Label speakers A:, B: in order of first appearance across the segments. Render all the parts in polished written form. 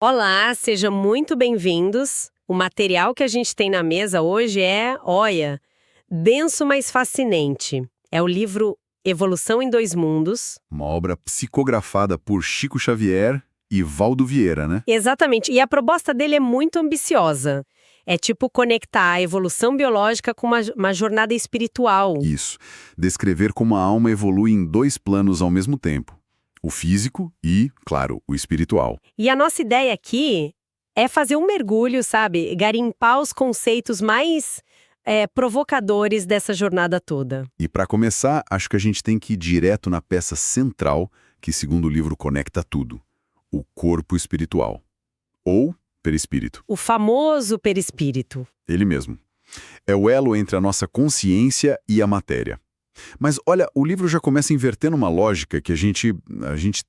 A: Olá, sejam muito bem-vindos. O material que a gente tem na mesa hoje é, olha, denso mas fascinante. É o livro Evolução em Dois Mundos.
B: Uma obra psicografada por Chico Xavier e Valdo Vieira, né?
A: Exatamente, e a proposta dele é muito ambiciosa. É tipo conectar a evolução biológica com uma jornada espiritual.
B: Isso. Descrever como a alma evolui em dois planos ao mesmo tempo. O físico e, claro, o espiritual.
A: E a nossa ideia aqui é fazer um mergulho, sabe? Garimpar os conceitos mais provocadores dessa jornada toda.
B: E para começar, acho que a gente tem que ir direto na peça central, que segundo o livro conecta tudo. O corpo espiritual. Ou perispírito.
A: O famoso perispírito.
B: Ele mesmo. É o elo entre a nossa consciência e a matéria. Mas olha, o livro já começa invertendo uma lógica que a gente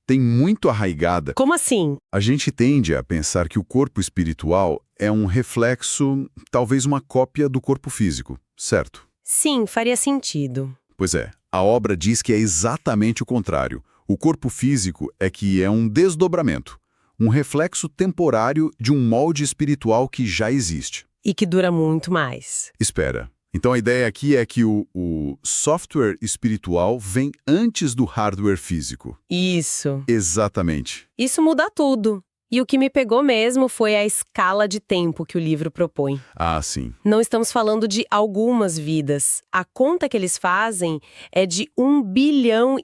B: tem muito arraigada.
A: Como assim?
B: A gente tende a pensar que o corpo espiritual é um reflexo, talvez uma cópia do corpo físico, certo?
A: Sim, faria sentido.
B: Pois é, a obra diz que é exatamente o contrário. O corpo físico é que é um desdobramento, um reflexo temporário de um molde espiritual que já existe.
A: E que dura muito mais.
B: Espera. Então a ideia aqui é que o software espiritual vem antes do hardware físico.
A: Isso.
B: Exatamente.
A: Isso muda tudo. E o que me pegou mesmo foi a escala de tempo que o livro propõe.
B: Ah, sim.
A: Não estamos falando de algumas vidas. A conta que eles fazem é de 1,5 bilhão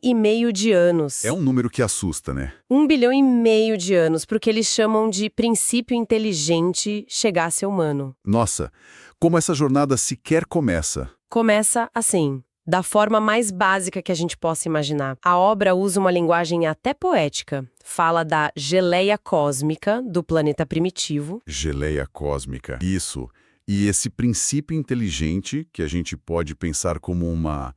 A: de anos.
B: É um número que assusta, né?
A: 1,5 bilhão de anos, porque eles chamam de princípio inteligente chegar a ser humano.
B: Nossa, como essa jornada sequer começa.
A: Começa assim, da forma mais básica que a gente possa imaginar. A obra usa uma linguagem até poética. Fala da geleia cósmica do planeta primitivo.
B: Geleia cósmica. Isso. E esse princípio inteligente, que a gente pode pensar como uma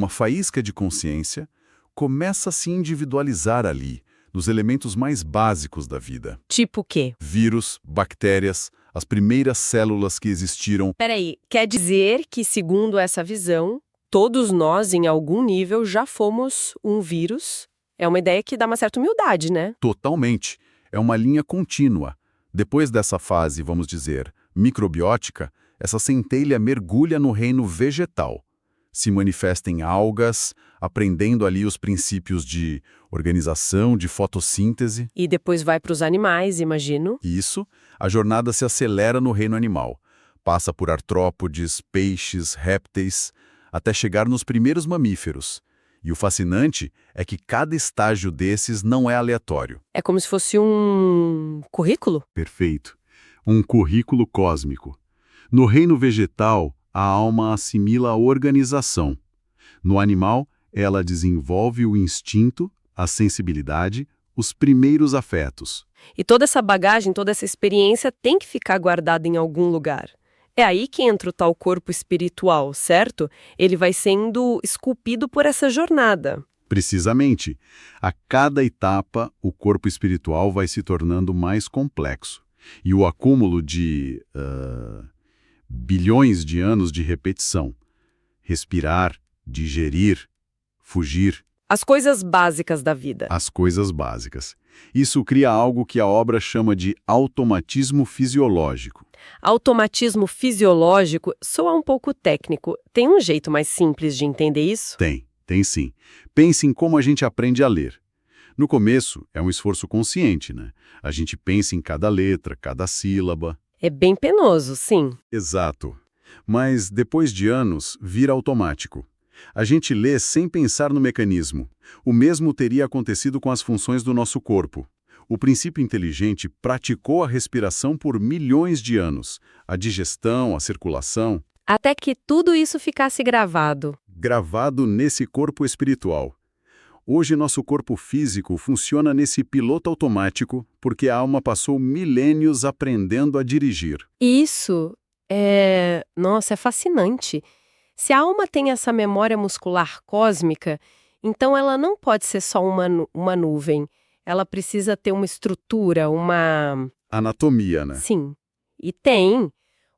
B: faísca de consciência, começa a se individualizar ali, nos elementos mais básicos da vida.
A: Tipo o quê?
B: Vírus, bactérias, as primeiras células que existiram.
A: Peraí, quer dizer que, segundo essa visão, todos nós, em algum nível, já fomos um vírus? É uma ideia que dá uma certa humildade, né?
B: Totalmente. É uma linha contínua. Depois dessa fase, vamos dizer, microbiótica, essa centelha mergulha no reino vegetal. Se manifesta em algas, aprendendo ali os princípios de organização, de fotossíntese.
A: E depois vai para os animais, imagino.
B: Isso, a jornada se acelera no reino animal. Passa por artrópodes, peixes, répteis, até chegar nos primeiros mamíferos. E o fascinante é que cada estágio desses não é aleatório.
A: É como se fosse um currículo?
B: Perfeito. Um currículo cósmico. No reino vegetal, a alma assimila a organização. No animal, ela desenvolve o instinto, a sensibilidade, os primeiros afetos.
A: E toda essa bagagem, toda essa experiência tem que ficar guardada em algum lugar. É aí que entra o tal corpo espiritual, certo? Ele vai sendo esculpido por essa jornada.
B: Precisamente. A cada etapa, o corpo espiritual vai se tornando mais complexo. E o acúmulo de bilhões de anos de repetição. Respirar, digerir, fugir.
A: As coisas básicas da vida.
B: As coisas básicas. Isso cria algo que a obra chama de automatismo fisiológico.
A: Automatismo fisiológico soa um pouco técnico. Tem um jeito mais simples de entender isso?
B: Tem sim. Pense em como a gente aprende a ler. No começo, é um esforço consciente, né? A gente pensa em cada letra, cada sílaba.
A: É bem penoso, sim.
B: Exato. Mas, depois de anos, vira automático. A gente lê sem pensar no mecanismo. O mesmo teria acontecido com as funções do nosso corpo. O princípio inteligente praticou a respiração por milhões de anos, a digestão, a circulação.
A: Até que tudo isso ficasse gravado.
B: Gravado nesse corpo espiritual. Hoje nosso corpo físico funciona nesse piloto automático porque a alma passou milênios aprendendo a dirigir.
A: Isso Nossa, é fascinante. Se a alma tem essa memória muscular cósmica, então ela não pode ser só uma nuvem. Ela precisa ter uma estrutura, uma...
B: Anatomia, né?
A: Sim. E tem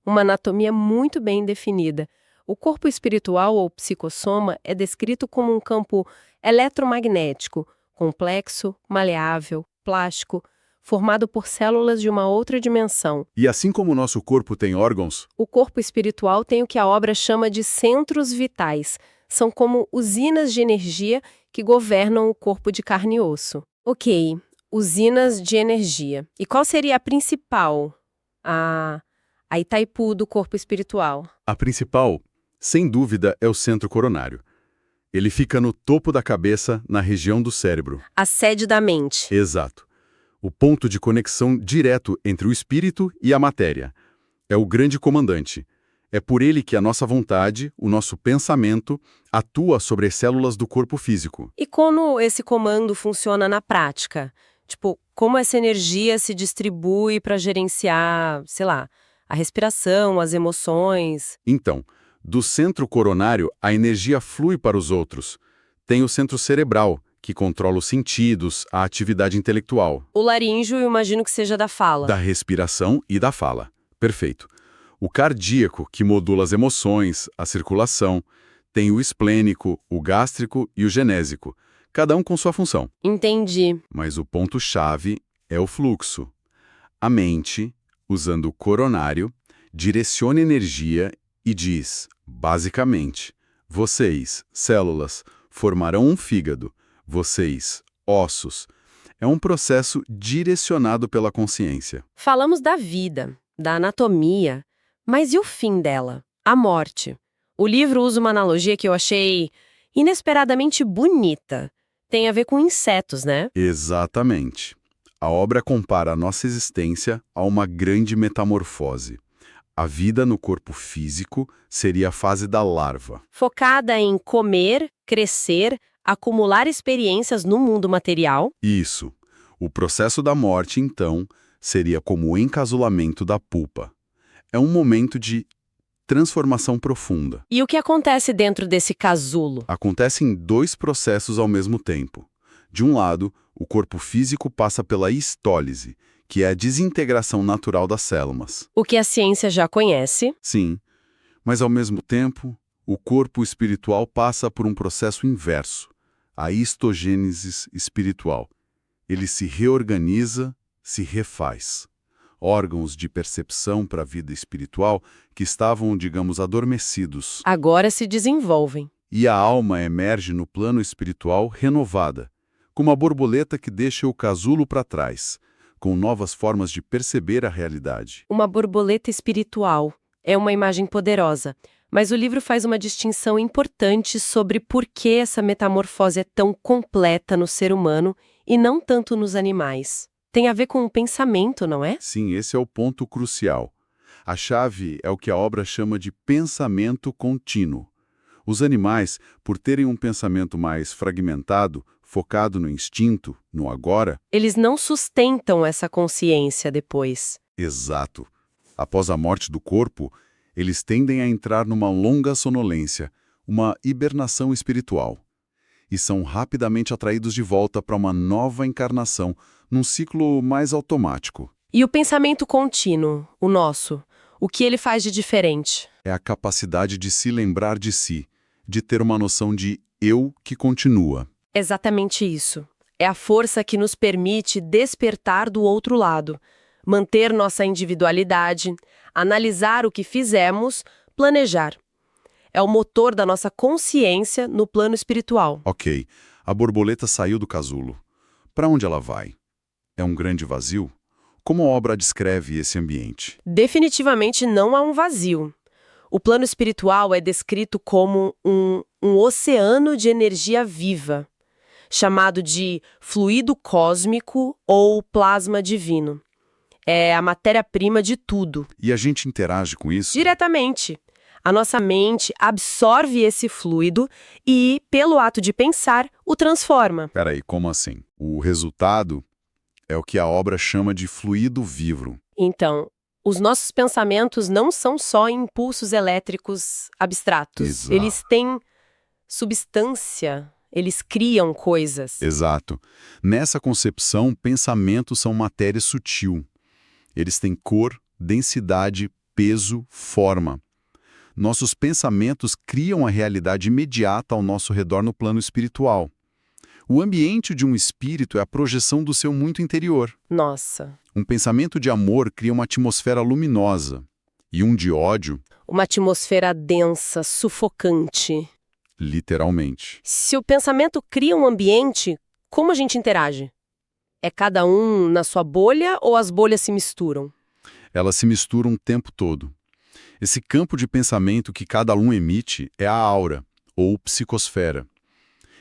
A: uma anatomia muito bem definida. O corpo espiritual ou psicossoma é descrito como um campo eletromagnético, complexo, maleável, plástico, formado por células de uma outra dimensão.
B: E assim como o nosso corpo tem órgãos,
A: O corpo espiritual tem o que a obra chama de centros vitais. São como usinas de energia que governam o corpo de carne e osso. Ok, usinas de energia. E qual seria a principal? A Itaipu do corpo espiritual.
B: a principal, sem dúvida, é o centro coronário. Ele fica no topo da cabeça, na região do cérebro.
A: A sede da mente.
B: Exato. O ponto de conexão direto entre o espírito e a matéria. É o grande comandante. É por ele que a nossa vontade, o nosso pensamento, atua sobre as células do corpo físico.
A: E como esse comando funciona na prática? Tipo, como essa energia se distribui para gerenciar, sei lá, a respiração, as emoções?
B: Então, do centro coronário, a energia flui para os outros. Tem o centro cerebral, que controla os sentidos, a atividade intelectual,
A: O laríngeo, eu imagino que seja da fala.
B: da respiração e da fala. Perfeito. O cardíaco, que modula as emoções, a circulação. Tem o esplênico, o gástrico e o genésico, cada um com sua função.
A: Entendi.
B: Mas o ponto-chave é o fluxo. A mente, usando o coronário, direciona energia e diz, basicamente, vocês, células, formarão um fígado, vocês, ossos. É um processo direcionado pela consciência.
A: Falamos da vida, da anatomia, mas e o fim dela? A morte. O livro usa uma analogia que eu achei inesperadamente bonita. Tem a ver com insetos, né?
B: Exatamente. A obra compara a nossa existência a uma grande metamorfose. A vida no corpo físico seria a fase da larva.
A: Focada em comer, crescer, acumular experiências no mundo material.
B: Isso. O processo da morte, então, seria como o encasulamento da pupa. É um momento de transformação profunda.
A: E o que acontece dentro desse casulo?
B: Acontecem dois processos ao mesmo tempo. De um lado, o corpo físico passa pela histólise, que é a desintegração natural das células.
A: O que a ciência já conhece.
B: Sim, mas ao mesmo tempo, o corpo espiritual passa por um processo inverso, a histogênese espiritual. Ele se reorganiza, se refaz. Órgãos de percepção para a vida espiritual que estavam, digamos, adormecidos.
A: Agora se desenvolvem.
B: E a alma emerge no plano espiritual renovada, como uma borboleta que deixa o casulo para trás, com novas formas de perceber a realidade.
A: Uma borboleta espiritual. É uma imagem poderosa. Mas o livro faz uma distinção importante sobre por que essa metamorfose é tão completa no ser humano e não tanto nos animais. Tem a ver com o pensamento, não é?
B: Sim, esse é o ponto crucial. A chave é o que a obra chama de pensamento contínuo. Os animais, por terem um pensamento mais fragmentado, focado no instinto, no agora.
A: Eles não sustentam essa consciência depois.
B: Exato. Após a morte do corpo, eles tendem a entrar numa longa sonolência, uma hibernação espiritual. E são rapidamente atraídos de volta para uma nova encarnação, num ciclo mais automático.
A: E o pensamento contínuo, o nosso, o que ele faz de diferente?
B: É a capacidade de se lembrar de si, de ter uma noção de eu que continua.
A: Exatamente isso. É a força que nos permite despertar do outro lado, manter nossa individualidade, analisar o que fizemos, planejar. É o motor da nossa consciência no plano espiritual.
B: Ok, a borboleta saiu do casulo. Para onde ela vai? É um grande vazio? Como a obra descreve esse ambiente?
A: Definitivamente não há um vazio. O plano espiritual é descrito como um oceano de energia viva, chamado de fluido cósmico ou plasma divino. É a matéria-prima de tudo.
B: E a gente interage com isso?
A: Diretamente. A nossa mente absorve esse fluido e, pelo ato de pensar, o transforma.
B: Peraí, como assim? O resultado é o que a obra chama de fluido vivo.
A: Então, os nossos pensamentos não são só impulsos elétricos abstratos.
B: Exato.
A: Eles têm substância, eles criam coisas.
B: Exato. Nessa concepção, pensamentos são matéria sutil. Eles têm cor, densidade, peso, forma. Nossos pensamentos criam a realidade imediata ao nosso redor no plano espiritual. O ambiente de um espírito é a projeção do seu muito interior.
A: Nossa.
B: Um pensamento de amor cria uma atmosfera luminosa. E um de ódio,
A: Uma atmosfera densa, sufocante.
B: literalmente.
A: Se o pensamento cria um ambiente, como a gente interage? É cada um na sua bolha ou as bolhas se misturam?
B: Elas se misturam o tempo todo. Esse campo de pensamento que cada um emite é a aura, ou psicosfera.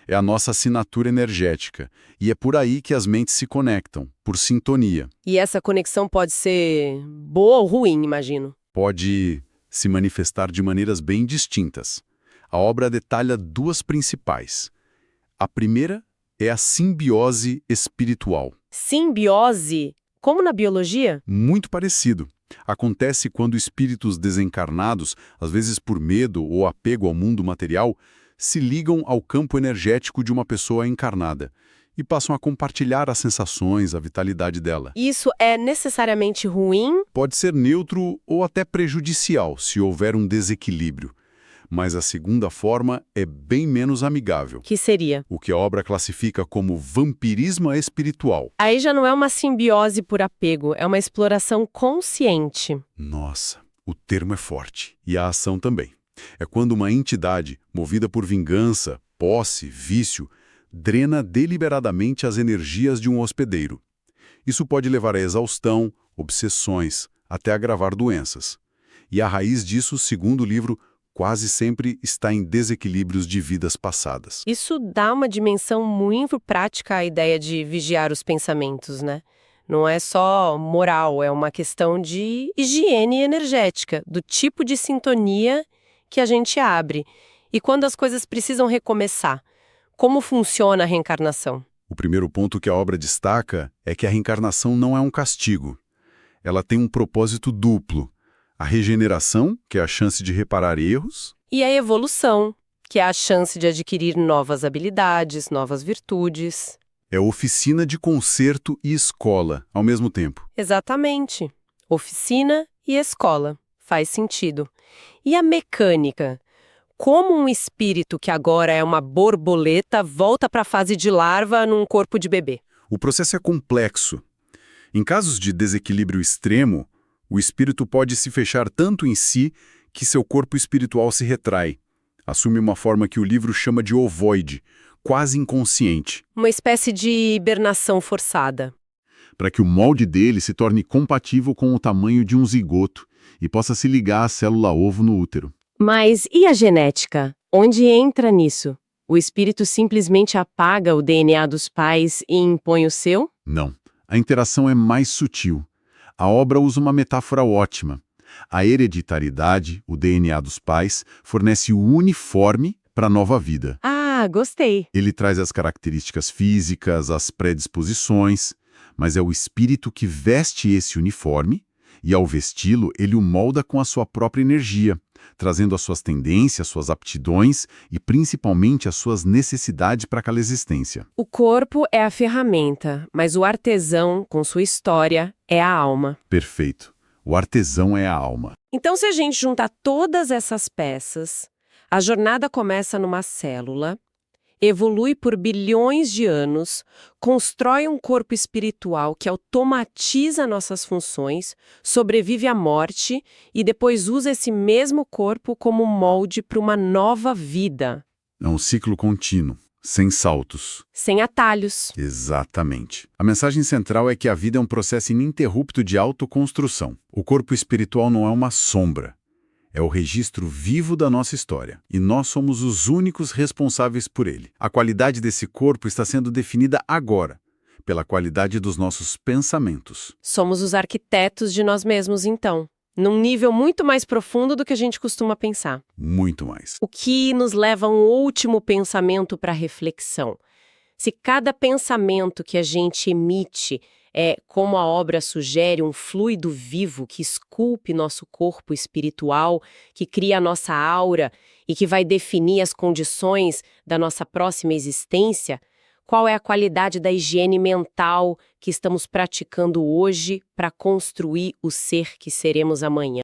B: É a nossa assinatura energética, e é por aí que as mentes se conectam, por sintonia.
A: E essa conexão pode ser boa ou ruim, imagino.
B: Pode se manifestar de maneiras bem distintas. A obra detalha duas principais. A primeira é a simbiose espiritual.
A: Simbiose, como na biologia?
B: Muito parecido. Acontece quando espíritos desencarnados, às vezes por medo ou apego ao mundo material, se ligam ao campo energético de uma pessoa encarnada e passam a compartilhar as sensações, a vitalidade dela.
A: Isso é necessariamente ruim?
B: Pode ser neutro ou até prejudicial se houver um desequilíbrio, mas a segunda forma é bem menos amigável,
A: Que seria?
B: o que a obra classifica como vampirismo espiritual.
A: Aí já não é uma simbiose por apego, é uma exploração consciente.
B: Nossa, o termo é forte. E a ação também. É quando uma entidade, movida por vingança, posse, vício, drena deliberadamente as energias de um hospedeiro. Isso pode levar à exaustão, obsessões, até agravar doenças. E a raiz disso, segundo o livro, quase sempre está em desequilíbrios de vidas passadas.
A: Isso dá uma dimensão muito prática à ideia de vigiar os pensamentos, né? Não é só moral, é uma questão de higiene energética, do tipo de sintonia que a gente abre. E quando as coisas precisam recomeçar, como funciona a reencarnação?
B: O primeiro ponto que a obra destaca é que a reencarnação não é um castigo. Ela tem um propósito duplo. A regeneração, que é a chance de reparar erros,
A: E a evolução, que é a chance de adquirir novas habilidades, novas virtudes.
B: é oficina de concerto e escola, ao mesmo tempo.
A: Exatamente. Oficina e escola. Faz sentido. E a mecânica? Como um espírito que agora é uma borboleta volta para a fase de larva num corpo de bebê?
B: O processo é complexo. Em casos de desequilíbrio extremo, o espírito pode se fechar tanto em si que seu corpo espiritual se retrai. Assume uma forma que o livro chama de ovoide, quase inconsciente,
A: Uma espécie de hibernação forçada.
B: para que o molde dele se torne compatível com o tamanho de um zigoto e possa se ligar à célula-ovo no útero.
A: Mas e a genética? Onde entra nisso? O espírito simplesmente apaga o DNA dos pais e impõe o seu?
B: Não, a interação é mais sutil. A obra usa uma metáfora ótima. A hereditariedade, o DNA dos pais, fornece o uniforme para a nova vida.
A: Ah, gostei.
B: Ele traz as características físicas, as predisposições, mas é o espírito que veste esse uniforme e, ao vesti-lo, ele o molda com a sua própria energia, trazendo as suas tendências, suas aptidões e, principalmente, as suas necessidades para aquela existência.
A: O corpo é a ferramenta, mas o artesão, com sua história, é a alma.
B: Perfeito. O artesão é a alma.
A: Então, se a gente juntar todas essas peças, a jornada começa numa célula, evolui por bilhões de anos, constrói um corpo espiritual que automatiza nossas funções, sobrevive à morte e depois usa esse mesmo corpo como molde para uma nova vida,
B: É um ciclo contínuo, sem saltos.
A: sem atalhos.
B: Exatamente. A mensagem central é que a vida é um processo ininterrupto de autoconstrução. O corpo espiritual não é uma sombra. É o registro vivo da nossa história, e nós somos os únicos responsáveis por ele. A qualidade desse corpo está sendo definida agora, pela qualidade dos nossos pensamentos.
A: Somos os arquitetos de nós mesmos, então, num nível muito mais profundo do que a gente costuma pensar.
B: Muito mais.
A: O que nos leva a um último pensamento para reflexão. Se cada pensamento que a gente emite é, como a obra sugere, um fluido vivo que esculpe nosso corpo espiritual, que cria a nossa aura e que vai definir as condições da nossa próxima existência, qual é a qualidade da higiene mental que estamos praticando hoje para construir o ser que seremos amanhã?